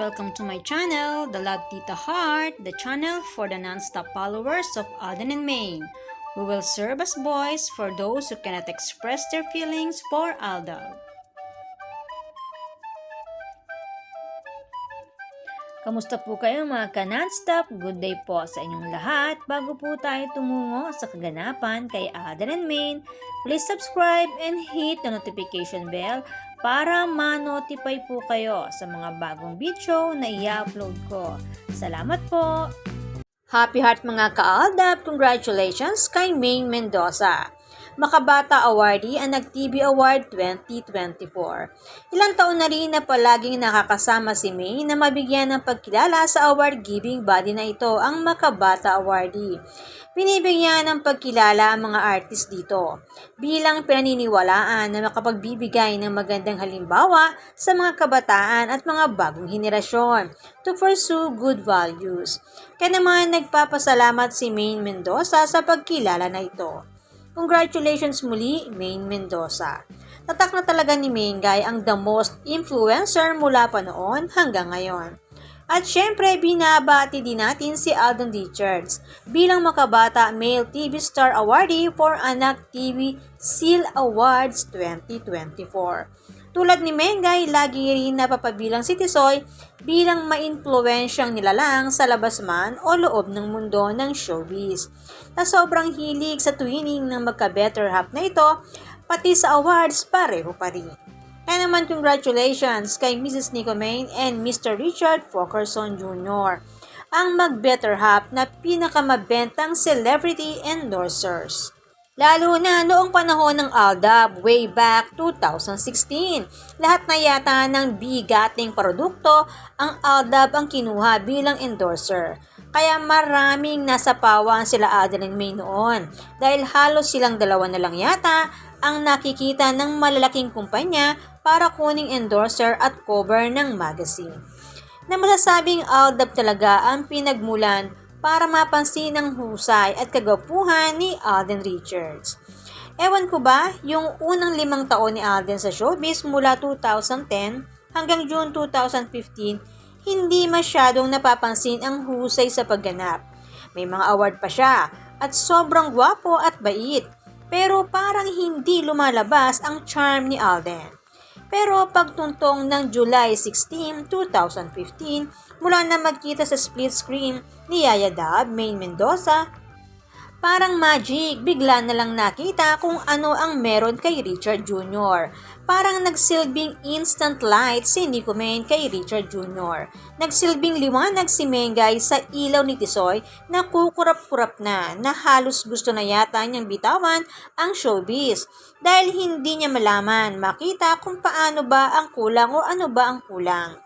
welcome to my channel, The Love Tita Heart, the channel for the non-stop followers of Alden and Maine, who will serve as voice for those who cannot express their feelings for Aldab. Kamusta po kayo mga ka-non-stop? Good day po sa inyong lahat. Bago po tayo tumungo sa kaganapan kay Alden and Maine, please subscribe and hit the notification bell para ma-notify po kayo sa mga bagong video na i-upload ko. Salamat po! Happy Heart mga ka-Aldab! Congratulations kay Maine Mendoza! Makabata Awardee ang Nag-TV Award 2024. Ilang taon na rin na palaging nakakasama si Maine na mabigyan ng pagkilala sa award-giving body na ito, ang Makabata Awardee. Binibigyan ng pagkilala ang mga artist dito bilang pinaniniwalaan na makapagbibigay ng magandang halimbawa sa mga kabataan at mga bagong henerasyon to pursue good values. Kaya naman nagpapasalamat si Maine Mendoza sa pagkilala na ito. Congratulations muli, Maine Mendoza. Tatak na talaga ni Mengay ang the most influencer mula pa noon hanggang ngayon. At syempre, binabati din natin si Alden Richards bilang Makabata Male TV Star Awardee for Anak TV Seal Awards 2024. Tulad ni Mengay, lagi rin napapabilang si Tisoy bilang ma-influensyang nilalang sa labas man o loob ng mundo ng showbiz. Na sobrang hilig sa twinning ng magka-better half na ito, pati sa awards pareho pa rin. Kaya naman congratulations kay Mrs. Nico Maine and Mr. Richard Fokerson Jr., ang mag-better half na pinakamabentang celebrity endorsers. Lalo na noong panahon ng Aldab way back 2016. Lahat na yata ng bigating produkto ang Aldab ang kinuha bilang endorser. Kaya maraming nasa pawang sila Alden and Maine noon dahil halos silang dalawa na lang yata ang nakikita ng malalaking kumpanya para kuning endorser at cover ng magazine. Na masasabing Aldab talaga ang pinagmulan para mapansin ang husay at kagwapuhan ni Alden Richards. Ewan ko ba, yung unang 5 taon ni Alden sa showbiz mula 2010 hanggang June 2015, hindi masyadong napapansin ang husay sa pagganap. May mga award pa siya at sobrang gwapo at bait, pero parang hindi lumalabas ang charm ni Alden. Pero pagtuntong ng July 16, 2015, mula na magkita sa split screen ni Yaya Dab, Maine Mendoza, parang magic, bigla na lang nakita kung ano ang meron kay Richard Jr. Parang nagsilbing instant light si Nico Maine kay Richard Jr. Nagsilbing liwanag si Mengay sa ilaw ni Tisoy na kukurap-kurap na halos gusto na yata niyang bitawan ang showbiz dahil hindi niya malaman makita kung paano ba ang kulang o ano ba ang kulang.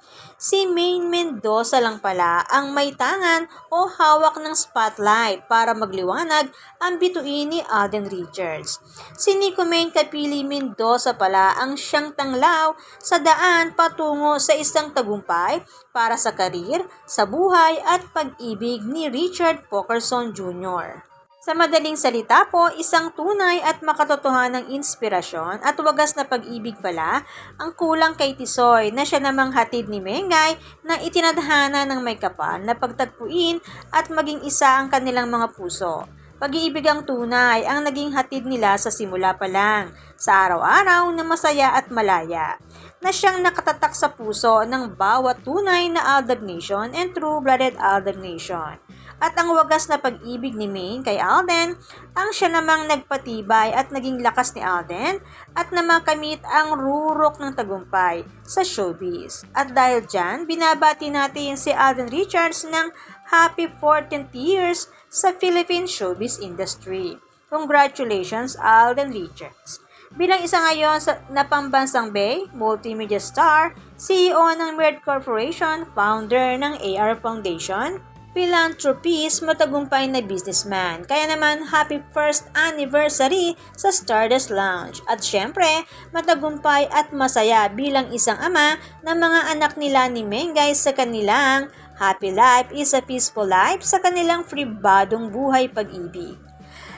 Si Maine Mendoza lang pala ang may tangan o hawak ng spotlight para magliwanag ang bituin ni Alden Richards. Si Nico Maine Kapili Mendoza pala ang siyang tanglaw sa daan patungo sa isang tagumpay para sa karir, sa buhay at pag-ibig ni Richard Fokerson Jr. Sa madaling salita po, isang tunay at makatotohanang inspirasyon at wagas na pag-ibig pala ang kulang kay Tisoy na siya namang hatid ni Mengay na itinadhana ng may kapal na pagtagpuin at maging isa ang kanilang mga puso. Pag-iibig ang tunay ang naging hatid nila sa simula pa lang, sa araw-araw na masaya at malaya, na siyang nakatatak sa puso ng bawat tunay na Aldab Nation and true-blooded Aldab Nation. At ang wagas na pag-ibig ni Maine kay Alden ang siya namang nagpatibay at naging lakas ni Alden at na makamit ang rurok ng tagumpay sa showbiz. At dahil dyan, binabati natin si Alden Richards ng happy 14th years sa Philippine showbiz industry. Congratulations, Alden Richards! Bilang isa ngayon na pambansang Bay, multimedia star, CEO ng Merit Corporation, founder ng AR Foundation, philanthropist, matagumpay na businessman. Kaya naman, happy first anniversary sa Stardust Lounge. At syempre, matagumpay at masaya bilang isang ama ng mga anak nila ni Mengay sa kanilang happy life is a peaceful life sa kanilang pribadong buhay pag-ibig.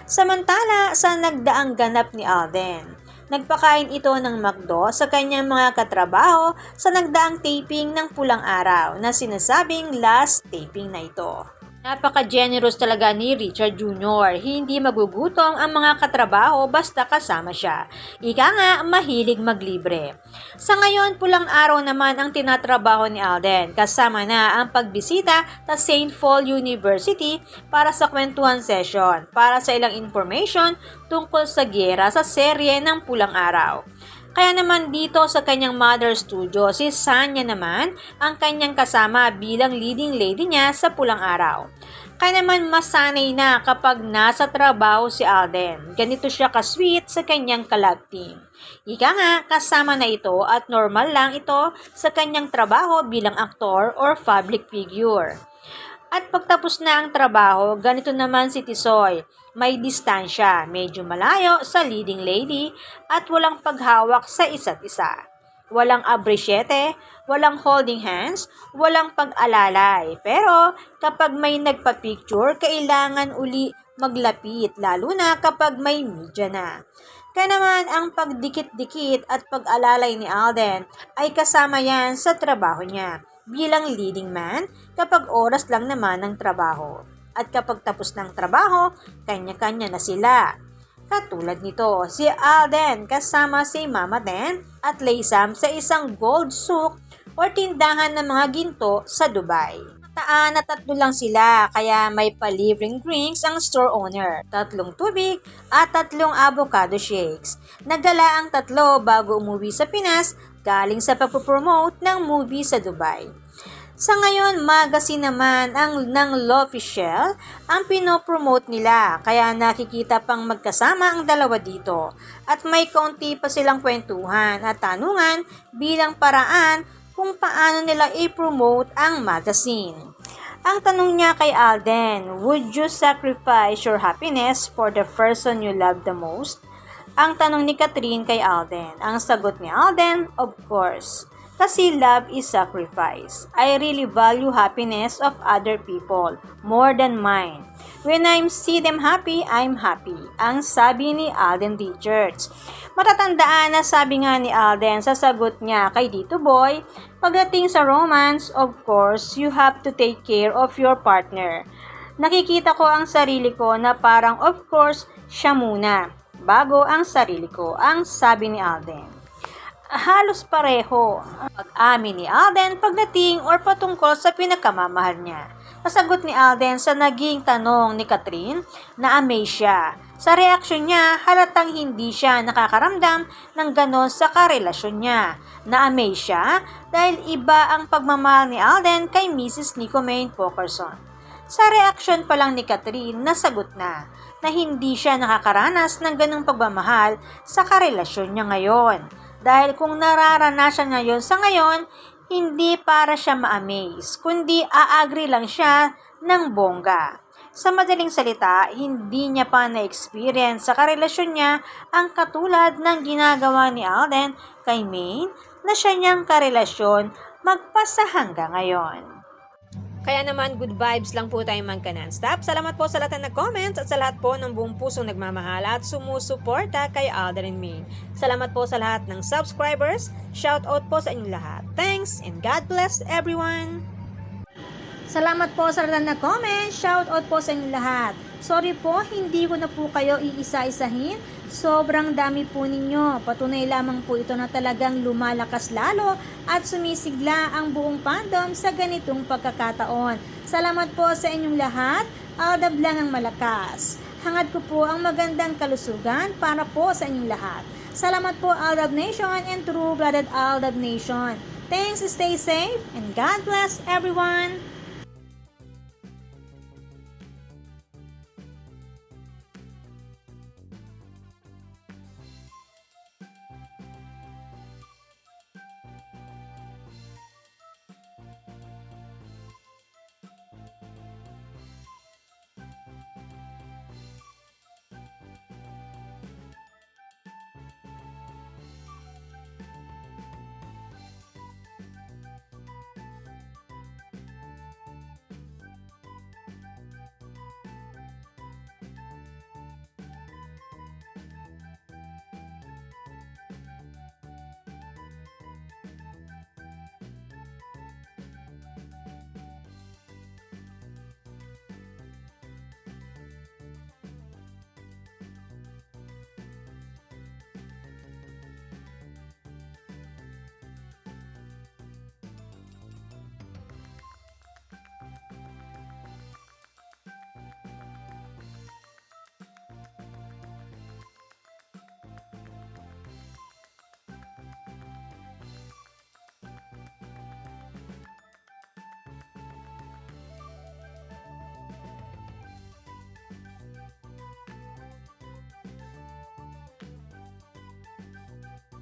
Samantala, sa nagdaang ganap ni Alden, Nagpakain ito ng McDo sa kanyang mga katrabaho sa nagdaang taping ng Pulang Araw na sinasabing last taping na ito. Napaka-generous talaga ni Richard Jr. Hindi magugutom ang mga katrabaho basta kasama siya. Ika nga, mahilig maglibre. Sa ngayon, Pulang Araw naman ang tinatrabaho ni Alden. Kasama na ang pagbisita sa St. Paul University para sa kwentuhan session para sa ilang information tungkol sa giyera sa serye ng Pulang Araw. Kaya naman dito sa kanyang mother studio, si Sanya naman ang kanyang kasama bilang leading lady niya sa Pulang Araw. Kaya naman masanay na kapag nasa trabaho si Alden. Ganito siya ka-sweet sa kanyang kalab team. Ika nga, kasama na ito at normal lang ito sa kanyang trabaho bilang aktor or public figure. At pagtapos na ang trabaho, ganito naman si Tisoy. May distansya, medyo malayo sa leading lady at walang paghawak sa isa't isa. Walang abrisyete, walang holding hands, walang pag-alalay. Pero kapag may nagpa-picture, kailangan uli maglapit, lalo na kapag may media na. Kaya naman ang pagdikit-dikit at pag-alalay ni Alden ay kasama yan sa trabaho niya bilang leading man kapag oras lang naman ng trabaho. At kapag tapos ng trabaho, kanya-kanya na sila. Katulad nito, si Alden kasama si Mama Den at Laysam sa isang gold souk o tindahan ng mga ginto sa Dubai. Taan na 3 lang sila kaya may palibreng drinks ang store owner, 3 tubig at 3 avocado shakes. Nagala ang 3 bago umuwi sa Pinas galing sa pagpopromote ng movie sa Dubai. Sa ngayon, magazine naman ng L'Officiel ang pinopromote nila kaya nakikita pang magkasama ang dalawa dito at may kaunti pa silang kwentuhan at tanungan bilang paraan kung paano nila i-promote ang magazine. Ang tanong niya kay Alden, would you sacrifice your happiness for the person you love the most? Ang tanong ni Catherine kay Alden. Ang sagot ni Alden, of course. Kasi love is sacrifice. I really value happiness of other people more than mine. When I see them happy, I'm happy. Ang sabi ni Alden Richards. Matatandaan na sabi nga ni Alden sa sagot niya kay Dito Boy, pagdating sa romance, of course, you have to take care of your partner. Nakikita ko ang sarili ko na parang of course, siya muna, bago ang sarili ko, ang sabi ni Alden. Halos pareho ang pag-amin ni Alden pagdating or patungkol sa pinakamamahal niya. Nasagot ni Alden sa naging tanong ni Catherine na amaze siya. Sa reaksyon niya, halatang hindi siya nakakaramdam ng ganon sa karelasyon niya. Na-amaze siya dahil iba ang pagmamahal ni Alden kay Mrs. Nico Maine Pokerson. Sa reaksyon pa lang ni Catherine, nasagot na hindi siya nakakaranas ng ganong pagmamahal sa karelasyon niya ngayon. Dahil kung nararanasan niya yon sa ngayon, hindi para siya ma-amaze, kundi a-agree lang siya ng bongga. Sa madaling salita, hindi niya pa na-experience sa karelasyon niya ang katulad ng ginagawa ni Alden kay Maine na siya niyang karelasyon magpasa hanggang ngayon. Kaya naman, good vibes lang po tayo non-stop. Salamat po sa lahat na nag-comments at sa lahat po ng buong pusong nagmamahal at sumusuporta kay Alden and Maine. Salamat po sa lahat ng subscribers. Shout out po sa inyong lahat. Thanks and God bless everyone! Salamat po sa lahat na comment. Shout out po sa inyong lahat. Sorry po, hindi ko na po kayo iisa-isahin. Sobrang dami po ninyo. Patunay lamang po ito na talagang lumalakas lalo at sumisigla ang buong fandom sa ganitong pagkakataon. Salamat po sa inyong lahat. Aldab lang ang malakas. Hangad ko po ang magandang kalusugan para po sa inyong lahat. Salamat po Aldab Nation and True-Blooded Aldab Nation. Thanks, stay safe, and God bless everyone!